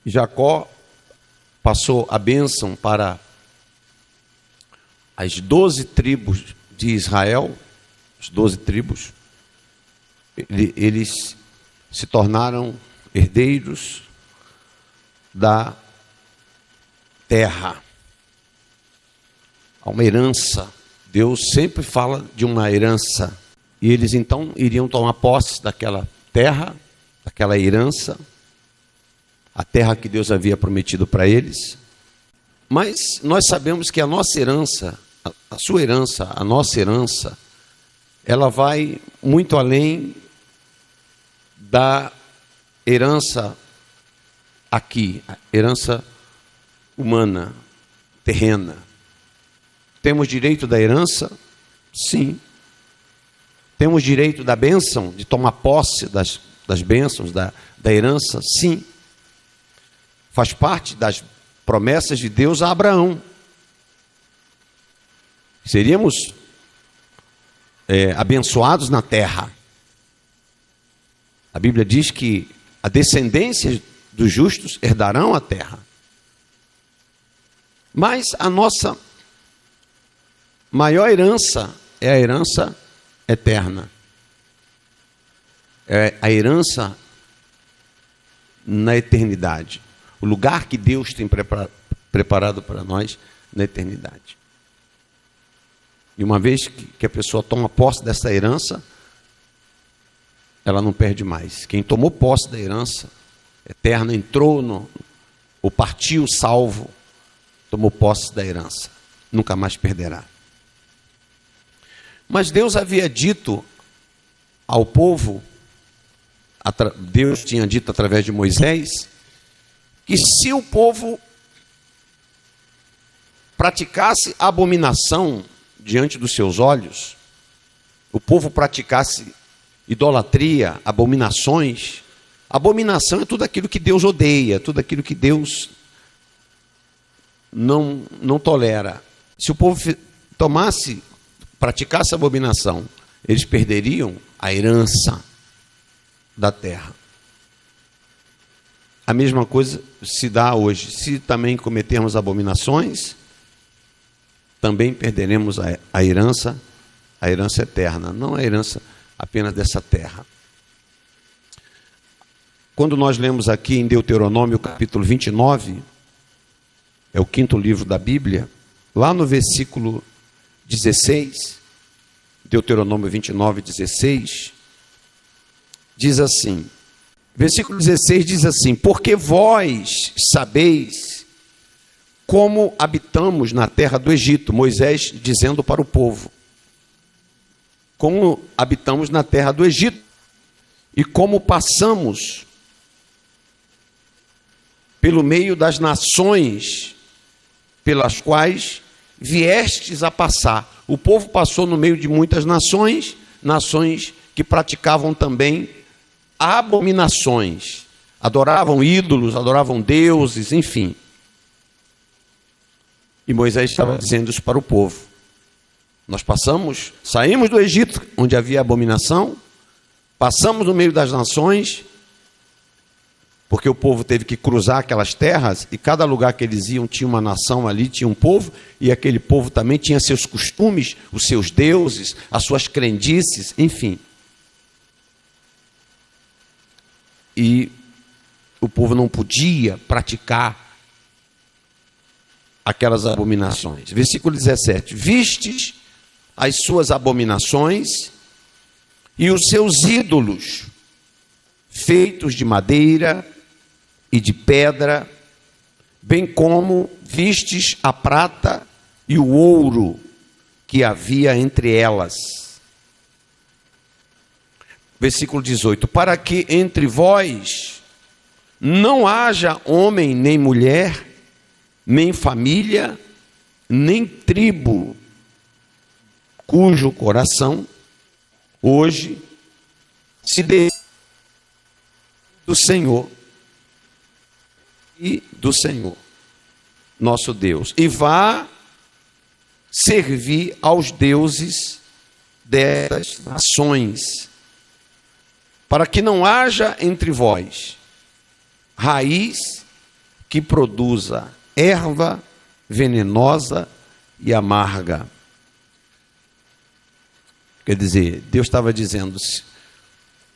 Jacó passou a bênção para as 12 tribos de Israel, as 12 tribos. Eles se tornaram herdeiros da terra. Há uma herança. Deus sempre fala de uma herança. E eles então iriam tomar posse daquela terra, daquela herança, a terra que Deus havia prometido para eles. Mas nós sabemos que a nossa herança, a sua herança, a nossa herança, ela vai muito além da herança aqui, a herança humana, terrena. Temos direito da herança? Sim. Temos direito da bênção, de tomar posse das bênçãos, da herança? Sim. Faz parte das promessas de Deus a Abraão. Seríamos abençoados na terra. A Bíblia diz que a descendência dos justos herdarão a terra. Mas a nossa maior herança é a herança eterna. É a herança na eternidade. O lugar que Deus tem preparado para nós na eternidade. E uma vez que a pessoa toma posse dessa herança, ela não perde mais. Quem tomou posse da herança eterna, entrou ou partiu salvo, tomou posse da herança. Nunca mais perderá. Mas Deus havia dito ao povo, Deus tinha dito através de Moisés, que se o povo praticasse abominação diante dos seus olhos, o povo praticasse idolatria, abominações. Abominação é tudo aquilo que Deus odeia, tudo aquilo que Deus não tolera. Se o povo praticasse abominação, eles perderiam a herança da terra. A mesma coisa se dá hoje. Se também cometermos abominações, também perderemos a herança eterna, não a herança apenas dessa terra. Quando nós lemos aqui em Deuteronômio capítulo 29, é o 5º livro da Bíblia, lá no versículo 16, Deuteronômio 29, 16, diz assim, versículo 16 diz assim, porque vós sabeis como habitamos na terra do Egito, Moisés dizendo para o povo, como habitamos na terra do Egito, e como passamos pelo meio das nações pelas quais viestes a passar. O povo passou no meio de muitas nações, nações que praticavam também abominações, adoravam ídolos, adoravam deuses, enfim. E Moisés estava dizendo isso para o povo. Nós saímos do Egito, onde havia abominação, passamos no meio das nações, porque o povo teve que cruzar aquelas terras, e cada lugar que eles iam tinha uma nação ali, tinha um povo, e aquele povo também tinha seus costumes, os seus deuses, as suas crendices, enfim. E o povo não podia praticar aquelas abominações. Versículo 17, vistes as suas abominações e os seus ídolos, feitos de madeira e de pedra, bem como vistes a prata e o ouro que havia entre elas. Versículo 18, para que entre vós não haja homem nem mulher, nem família, nem tribo, cujo coração hoje se dê do Senhor e do Senhor, nosso Deus, e vá servir aos deuses dessas nações, para que não haja entre vós raiz que produza erva venenosa e amarga. Quer dizer, Deus estava dizendo: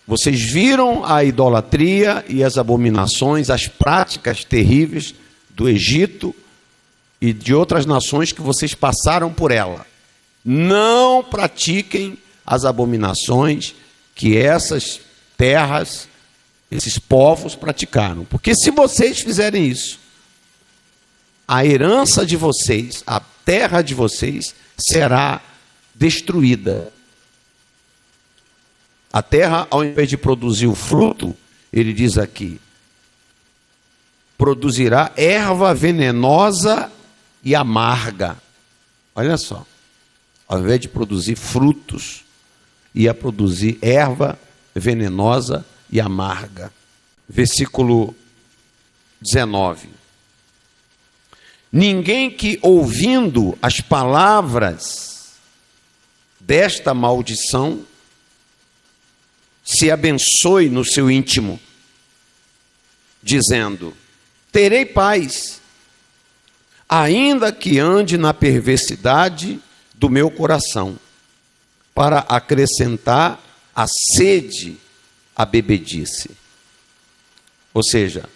vocês viram a idolatria e as abominações, as práticas terríveis do Egito e de outras nações que vocês passaram por ela. Não pratiquem as abominações que essas terras, esses povos praticaram. Porque se vocês fizerem isso, a herança de vocês, a terra de vocês, será destruída. A terra, ao invés de produzir o fruto, ele diz aqui, produzirá erva venenosa e amarga. Olha só, ao invés de produzir frutos, ia produzir erva venenosa e amarga. Versículo 19. Ninguém que ouvindo as palavras desta maldição se abençoe no seu íntimo, dizendo: terei paz, ainda que ande na perversidade do meu coração, para acrescentar a sede à bebedice. Ou seja,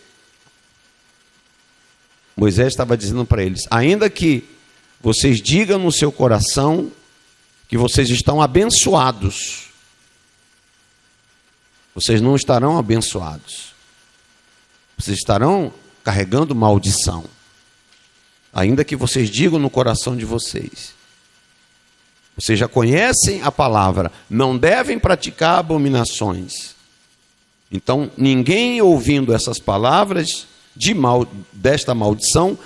Moisés estava dizendo para eles: ainda que vocês digam no seu coração que vocês estão abençoados, vocês não estarão abençoados. Vocês estarão carregando maldição. Ainda que vocês digam no coração de vocês. Vocês já conhecem a palavra, não devem praticar abominações. Então, ninguém ouvindo essas palavras desta maldição,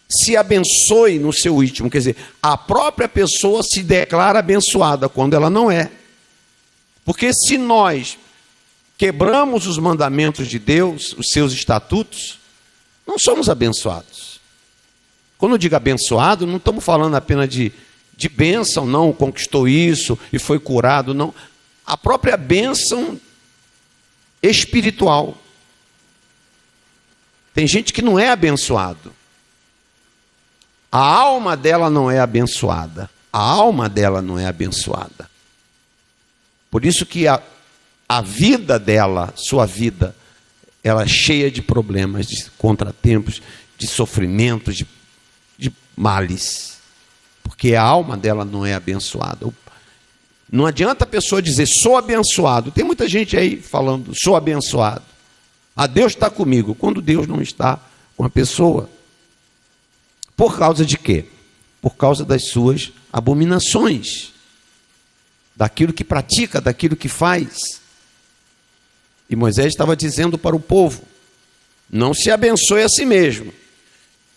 se abençoe no seu íntimo. Quer dizer, a própria pessoa se declara abençoada, quando ela não é. Porque se nós quebramos os mandamentos de Deus, os seus estatutos, não somos abençoados. Quando eu digo abençoado, não estamos falando apenas de bênção, não, conquistou isso e foi curado, não. A própria bênção espiritual. Tem gente que não é abençoado. A alma dela não é abençoada. A alma dela não é abençoada. Por isso que a vida dela, sua vida, ela é cheia de problemas, de contratempos, de sofrimentos, de males. Porque a alma dela não é abençoada. Não adianta a pessoa dizer, sou abençoado. Tem muita gente aí falando, sou abençoado. Ah, Deus está comigo, quando Deus não está com a pessoa. Por causa de quê? Por causa das suas abominações. Daquilo que pratica, daquilo que faz. E Moisés estava dizendo para o povo: não se abençoe a si mesmo.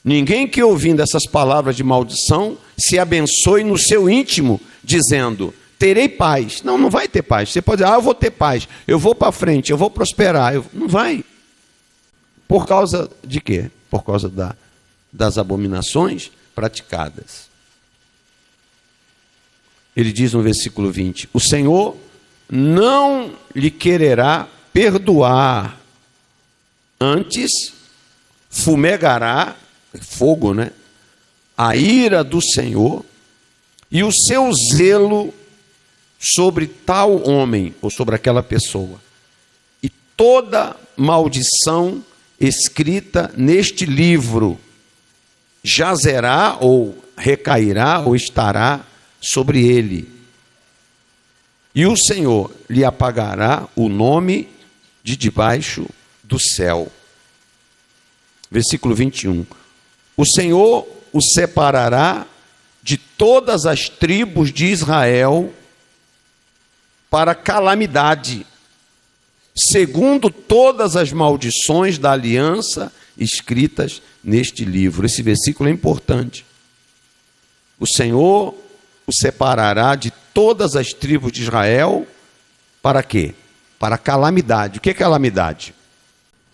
Ninguém que ouvindo essas palavras de maldição se abençoe no seu íntimo, dizendo: terei paz. Não, não vai ter paz. Você pode dizer: eu vou ter paz, eu vou para frente, eu vou prosperar. Não vai. Por causa de quê? Por causa das abominações praticadas. Ele diz no versículo 20: o Senhor não lhe quererá perdoar, antes fumegará, fogo, né? A ira do Senhor e o seu zelo sobre tal homem, ou sobre aquela pessoa. E toda maldição escrita neste livro jazerá, ou recairá, ou estará sobre ele. E o Senhor lhe apagará o nome de debaixo do céu. Versículo 21. O Senhor o separará de todas as tribos de Israel para calamidade, segundo todas as maldições da aliança escritas neste livro. Esse versículo é importante. O Senhor o separará de todas as tribos de Israel para quê? Para calamidade. O que é calamidade?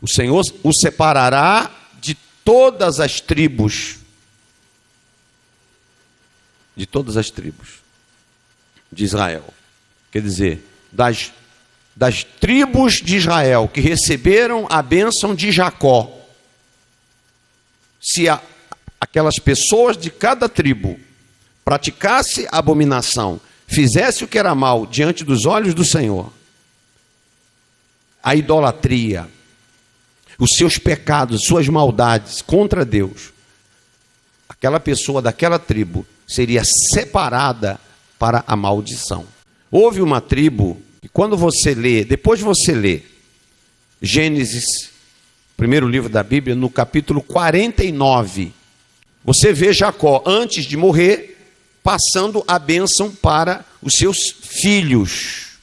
O Senhor o separará de todas as tribos. De todas as tribos de Israel. Quer dizer, das tribos de Israel que receberam a bênção de Jacó. se aquelas pessoas de cada tribo praticasse a abominação, fizesse o que era mal diante dos olhos do Senhor, a idolatria, os seus pecados, suas maldades contra Deus, aquela pessoa daquela tribo seria separada para a maldição. Houve uma tribo, e quando você lê, depois você lê Gênesis, primeiro livro da Bíblia, no capítulo 49, você vê Jacó, antes de morrer, passando a bênção para os seus filhos,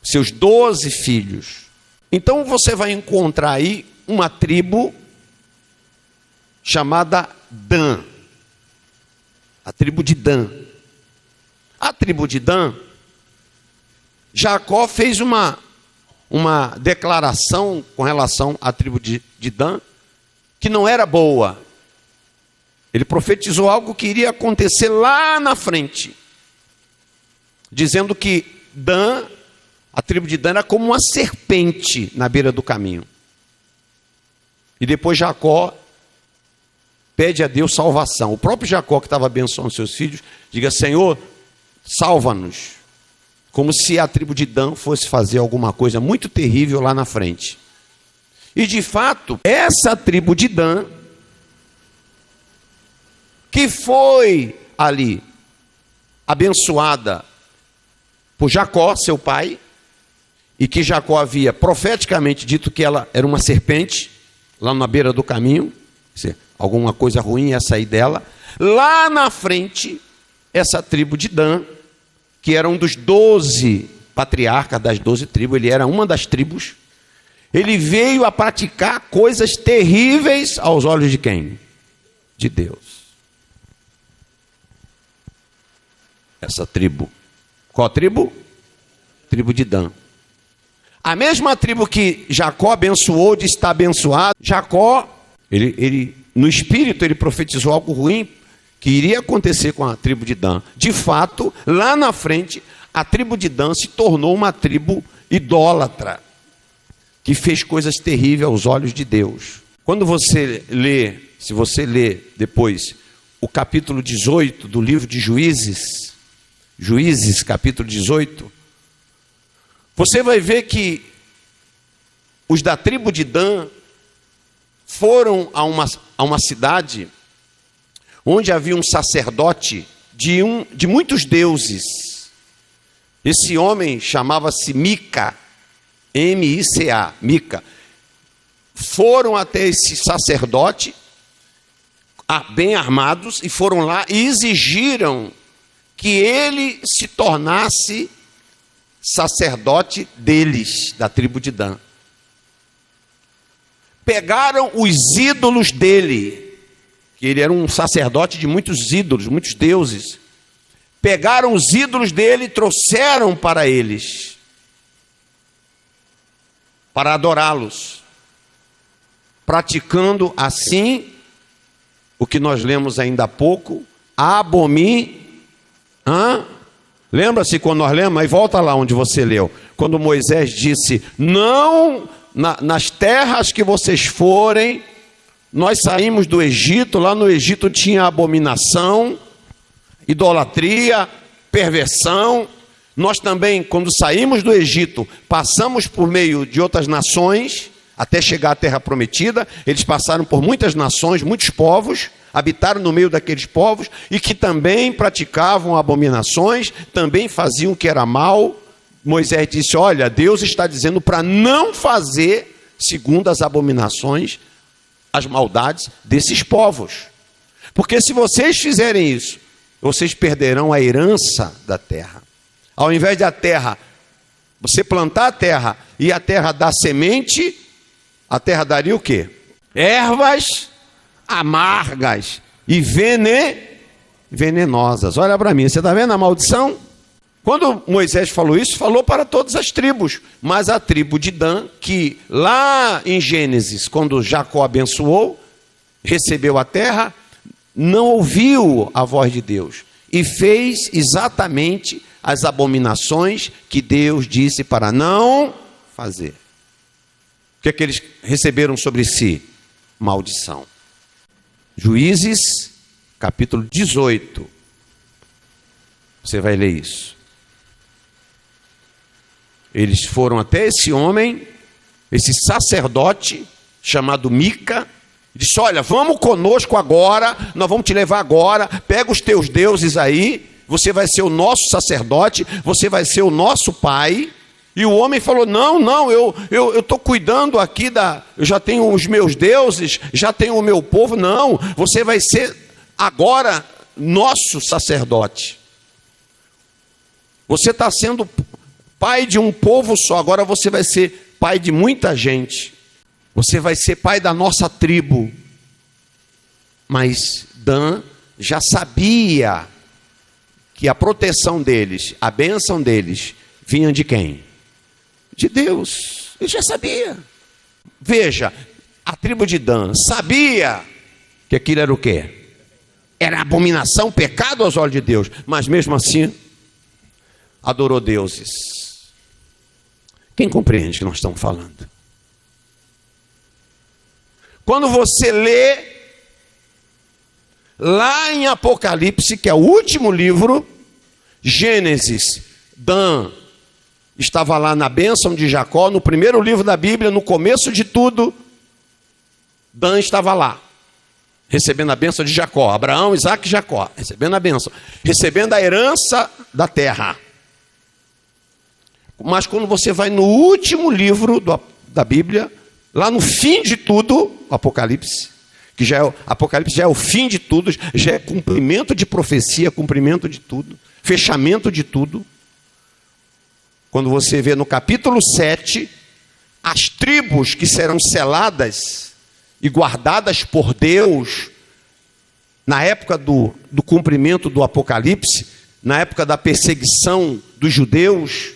seus 12 filhos. Então você vai encontrar aí uma tribo chamada Dan, a tribo de Dan. A tribo de Dan, Jacó fez uma declaração com relação à tribo de Dan, que não era boa. Ele profetizou algo que iria acontecer lá na frente, dizendo que Dan, a tribo de Dan, era como uma serpente na beira do caminho. E depois Jacó pede a Deus salvação. O próprio Jacó, que estava abençoando seus filhos, diga: Senhor, salva-nos. Como se a tribo de Dan fosse fazer alguma coisa muito terrível lá na frente. E de fato, essa tribo de Dan, que foi ali abençoada por Jacó, seu pai, e que Jacó havia profeticamente dito que ela era uma serpente, lá na beira do caminho, alguma coisa ruim ia sair dela. Lá na frente, essa tribo de Dan, que era um dos 12 patriarcas das 12 tribos, ele era uma das tribos, ele veio a praticar coisas terríveis aos olhos de quem? De Deus. Essa tribo. Qual tribo? Tribo de Dan. A mesma tribo que Jacó abençoou, de estar abençoado. Jacó, ele no espírito, ele profetizou algo ruim que iria acontecer com a tribo de Dan. De fato, lá na frente, a tribo de Dan se tornou uma tribo idólatra, que fez coisas terríveis aos olhos de Deus. Quando você lê, se você lê depois, o capítulo 18 do livro de Juízes, capítulo 18, você vai ver que os da tribo de Dan foram a uma cidade onde havia um sacerdote de muitos deuses. Esse homem chamava-se Mica, M-I-C-A, Mica. Foram até esse sacerdote, bem armados, e foram lá e exigiram que ele se tornasse sacerdote deles, da tribo de Dan. Pegaram os ídolos dele, que ele era um sacerdote de muitos ídolos, muitos deuses. Pegaram os ídolos dele e trouxeram para eles, para adorá-los, praticando assim o que nós lemos ainda há pouco, Lembra-se quando nós lemos? Aí volta lá onde você leu. Quando Moisés disse: não, nas terras que vocês forem, nós saímos do Egito, lá no Egito tinha abominação, idolatria, perversão. Nós também, quando saímos do Egito, passamos por meio de outras nações, até chegar à terra prometida. Eles passaram por muitas nações, muitos povos, habitaram no meio daqueles povos, e que também praticavam abominações, também faziam o que era mal. Moisés disse: olha, Deus está dizendo para não fazer segundo as abominações, as maldades desses povos. Porque se vocês fizerem isso, vocês perderão a herança da terra. Ao invés da terra, você plantar a terra e a terra dar semente, a terra daria o quê? Ervas amargas e venenosas. Olha para mim, você está vendo a maldição? Quando Moisés falou isso, falou para todas as tribos, mas a tribo de Dan, que lá em Gênesis, quando Jacó abençoou, recebeu a terra, não ouviu a voz de Deus e fez exatamente as abominações que Deus disse para não fazer. O que é que eles receberam sobre si? Maldição. Juízes, capítulo 18. Você vai ler isso. Eles foram até esse homem, esse sacerdote, chamado Mica, disse: olha, vamos conosco agora, nós vamos te levar agora, pega os teus deuses aí, você vai ser o nosso sacerdote, você vai ser o nosso pai. E o homem falou: não, eu estou cuidando aqui eu já tenho os meus deuses, já tenho o meu povo. Não, você vai ser agora nosso sacerdote. Você está sendo pai de um povo só, agora você vai ser pai de muita gente. Você vai ser pai da nossa tribo. Mas Dan já sabia que a proteção deles, a bênção deles, vinha de quem? De Deus. Ele já sabia. Veja, a tribo de Dan sabia que aquilo era o quê? Era abominação, pecado aos olhos de Deus. Mas mesmo assim, adorou deuses. Quem compreende o que nós estamos falando? Quando você lê lá em Apocalipse, que é o último livro, Gênesis, Dan estava lá na bênção de Jacó, no primeiro livro da Bíblia, no começo de tudo, Dan estava lá, recebendo a bênção de Jacó, Abraão, Isaac e Jacó, recebendo a bênção, recebendo a herança da terra. Mas quando você vai no último livro da Bíblia, lá no fim de tudo, Apocalipse, Apocalipse já é o fim de tudo, já é cumprimento de profecia, cumprimento de tudo, fechamento de tudo. Quando você vê no capítulo 7, as tribos que serão seladas e guardadas por Deus, na época do cumprimento do Apocalipse, na época da perseguição dos judeus,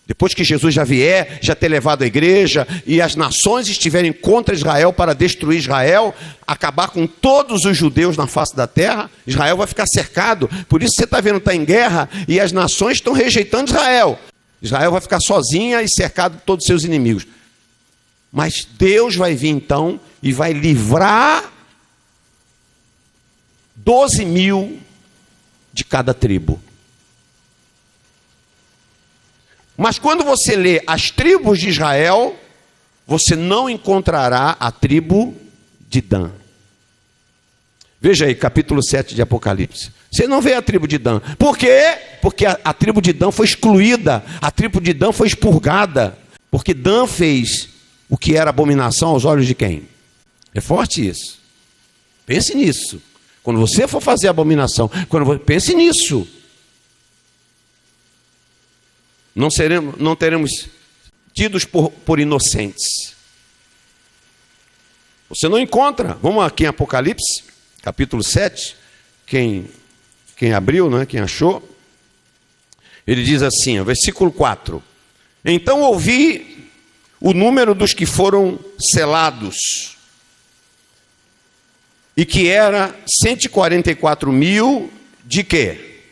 depois que Jesus já vier, já ter levado a igreja, e as nações estiverem contra Israel para destruir Israel, acabar com todos os judeus na face da terra, Israel vai ficar cercado. Por isso você está vendo, está em guerra, e as nações estão rejeitando Israel. Israel vai ficar sozinha e cercado de todos os seus inimigos. Mas Deus vai vir então e vai livrar 12.000 de cada tribo. Mas quando você lê as tribos de Israel, você não encontrará a tribo de Dan. Veja aí, capítulo 7 de Apocalipse. Você não vê a tribo de Dan. Por quê? Porque a tribo de Dan foi excluída, a tribo de Dan foi expurgada. Porque Dan fez o que era abominação aos olhos de quem? É forte isso. Pense nisso. Quando você for fazer abominação, pense nisso. Não teremos tidos por inocentes. Você não encontra. Vamos aqui em Apocalipse, capítulo 7. Quem abriu, né? Quem achou? Ele diz assim, versículo 4. Então ouvi o número dos que foram selados, e que era 144.000 de quê?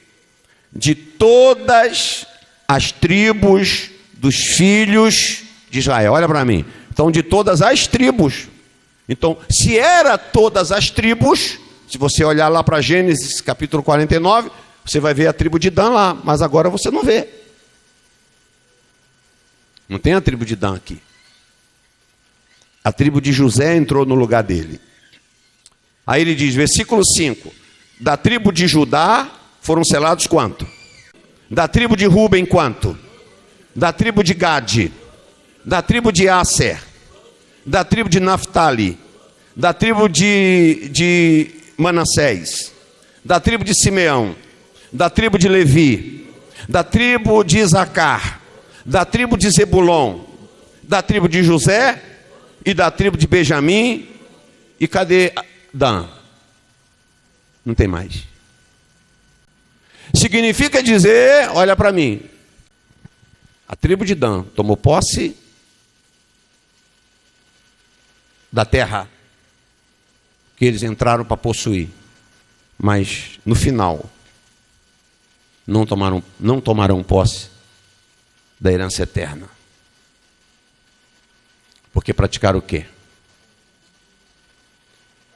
De todas as tribos dos filhos de Israel. Olha para mim. Então, de todas as tribos. Então, se era todas as tribos, se você olhar lá para Gênesis capítulo 49, você vai ver a tribo de Dan lá, mas agora você não vê. Não tem a tribo de Dan aqui. A tribo de José entrou no lugar dele. Aí ele diz, versículo 5, da tribo de Judá foram selados quanto? Da tribo de Ruben quanto? Da tribo de Gade, da tribo de Aser, da tribo de Naftali, da tribo de Manassés, da tribo de Simeão, da tribo de Levi, da tribo de Isacar, da tribo de Zebulon, da tribo de José e da tribo de Benjamim. E cadê Dan? Não tem mais. Significa dizer, olha para mim, a tribo de Dan tomou posse da terra que eles entraram para possuir, mas no final não tomarão posse da herança eterna. Porque praticaram o quê?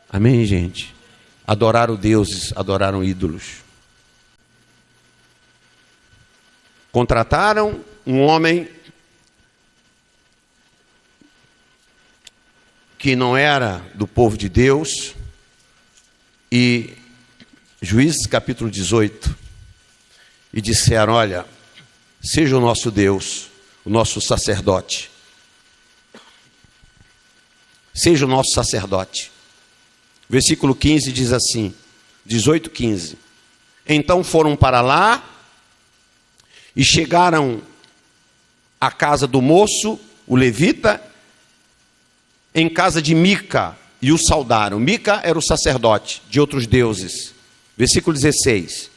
Amém, gente? Adoraram deuses, adoraram ídolos. Contrataram um homem que não era do povo de Deus, e Juízes capítulo 18, e disseram: olha, seja o nosso Deus, o nosso sacerdote, seja o nosso sacerdote. Versículo 15 diz assim, 18:15. Então foram para lá e chegaram à casa do moço, o levita, em casa de Mica, e o saudaram. Mica era o sacerdote de outros deuses. Versículo 16.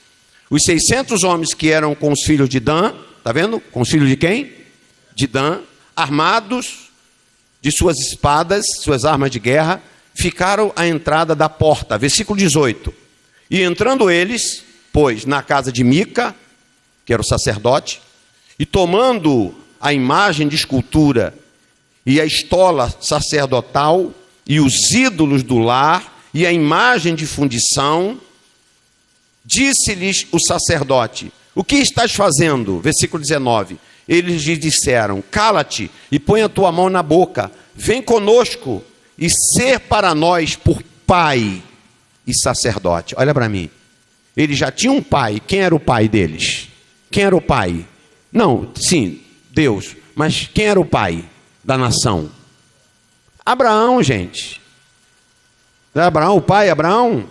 Os 600 homens que eram com os filhos de Dan, está vendo? Com os filhos de quem? De Dan, armados de suas espadas, suas armas de guerra, ficaram à entrada da porta. Versículo 18. E entrando eles, pois, na casa de Mica, que era o sacerdote, e tomando a imagem de escultura e a estola sacerdotal e os ídolos do lar e a imagem de fundição, disse-lhes o sacerdote: o que estás fazendo? Versículo 19. Eles lhe disseram: cala-te e põe a tua mão na boca, vem conosco e ser para nós por pai e sacerdote. Olha para mim, eles já tinham um pai. Quem era o pai deles? Quem era o pai? Não, sim, Deus, mas quem era o pai da nação? Abraão, gente. Era Abraão, o pai Abraão?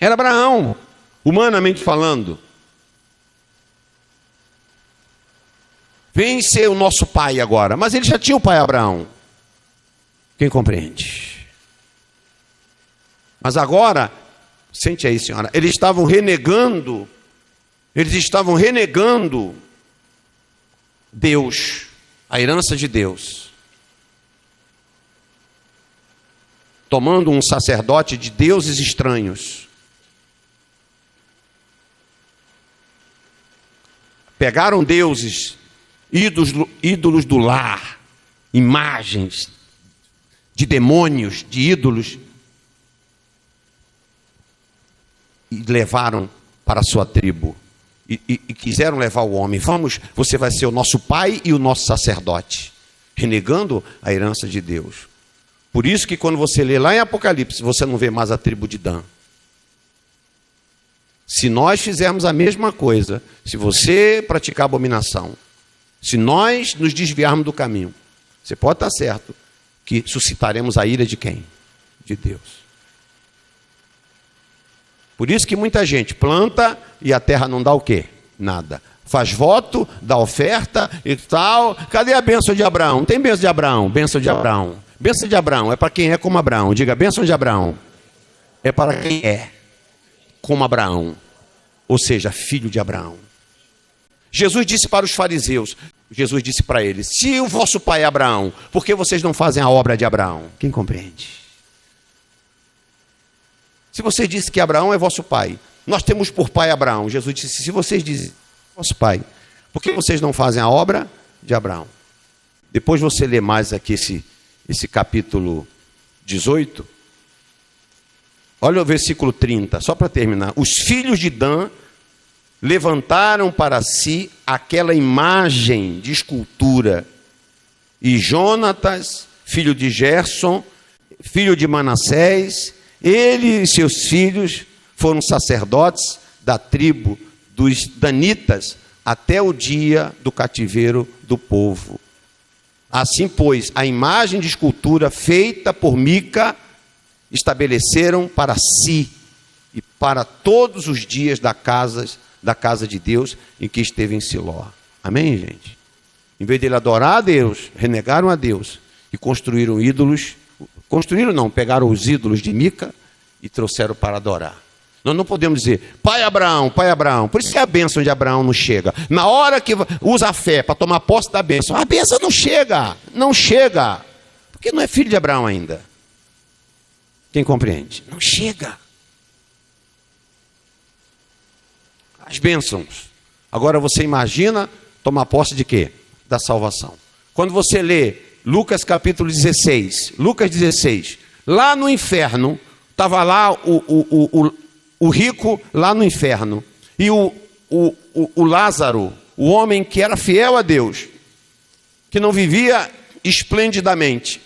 Era Abraão, humanamente falando. Vem ser o nosso pai agora, mas ele já tinha o pai Abraão. Quem compreende? Mas agora, sente aí, senhora, eles estavam renegando Deus, a herança de Deus, tomando um sacerdote de deuses estranhos. Pegaram deuses, ídolos do lar, imagens de demônios, de ídolos, e levaram para a sua tribo. E quiseram levar o homem. Vamos, você vai ser o nosso pai e o nosso sacerdote, renegando a herança de Deus. Por isso que quando você lê lá em Apocalipse, você não vê mais a tribo de Dan. Se nós fizermos a mesma coisa, se você praticar abominação, se nós nos desviarmos do caminho, você pode estar certo que suscitaremos a ira de quem? De Deus. Por isso que muita gente planta e a terra não dá o quê? Nada. Faz voto, dá oferta e tal. Cadê a bênção de Abraão? Não tem bênção de Abraão. Bênção de Abraão. Bênção de Abraão é para quem é como Abraão. Diga, bênção de Abraão é para quem é como Abraão, ou seja, filho de Abraão. Jesus disse para os fariseus, Jesus disse para eles: se o vosso pai é Abraão, por que vocês não fazem a obra de Abraão? Quem compreende? Se vocês dizem que Abraão é vosso pai, nós temos por pai Abraão. Jesus disse: se vocês dizem vosso pai, por que vocês não fazem a obra de Abraão? Depois você lê mais aqui esse capítulo 18. Olha o versículo 30, só para terminar. Os filhos de Dan levantaram para si aquela imagem de escultura, e Jonatas, filho de Gerson, filho de Manassés, ele e seus filhos foram sacerdotes da tribo dos danitas até o dia do cativeiro do povo. Assim, pois, a imagem de escultura feita por Mica estabeleceram para si e para todos os dias da casa de Deus em que esteve em Siló. Amém, gente? Em vez de ele adorar a Deus, renegaram a Deus e construíram ídolos. Construíram não, pegaram os ídolos de Mica e trouxeram para adorar. Nós não podemos dizer, pai Abraão, pai Abraão. Por isso que a bênção de Abraão não chega. Na hora que usa a fé para tomar posse da bênção, a bênção não chega, não chega. Porque não é filho de Abraão ainda. Quem compreende? Não chega. As bênçãos. Agora você imagina tomar posse de quê? Da salvação. Quando você lê Lucas capítulo 16, Lucas 16, Lá no inferno, estava lá o rico lá no inferno. E o Lázaro, o homem que era fiel a Deus, que não vivia esplendidamente.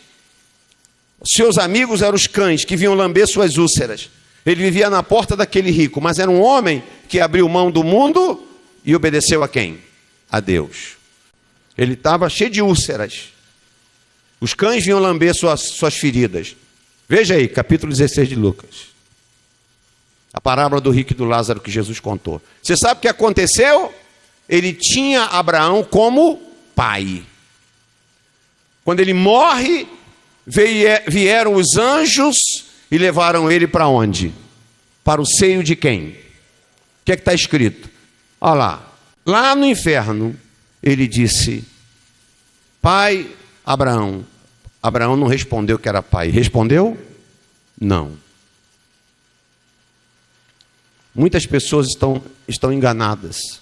Seus amigos eram os cães que vinham lamber suas úlceras. Ele vivia na porta daquele rico, mas era um homem que abriu mão do mundo e obedeceu a quem? A Deus. Ele estava cheio de úlceras. Os cães vinham lamber suas feridas. Veja aí, capítulo 16 de Lucas. A parábola do rico e do Lázaro que Jesus contou. Você sabe o que aconteceu? Ele tinha Abraão como pai. Quando ele morre, vieram os anjos e levaram ele para onde? Para o seio de quem? O que é que está escrito? Olha lá. Lá no inferno, ele disse, pai Abraão. Abraão não respondeu que era pai. Respondeu? Não. Muitas pessoas estão enganadas.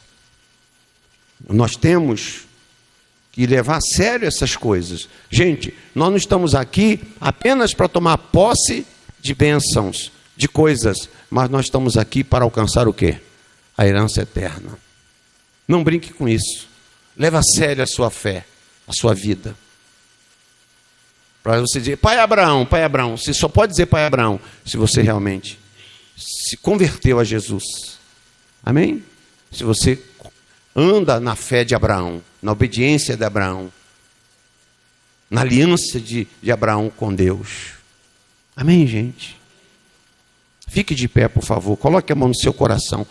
Nós temos que levar a sério essas coisas. Gente, nós não estamos aqui apenas para tomar posse de bênçãos, de coisas, mas nós estamos aqui para alcançar o quê? A herança eterna. Não brinque com isso. Leva a sério a sua fé, a sua vida. Para você dizer, pai Abraão, você só pode dizer pai Abraão se você realmente se converteu a Jesus. Amém? Se você anda na fé de Abraão, na obediência de Abraão, na aliança de Abraão com Deus. Amém, gente? Fique de pé, por favor. Coloque a mão no seu coração.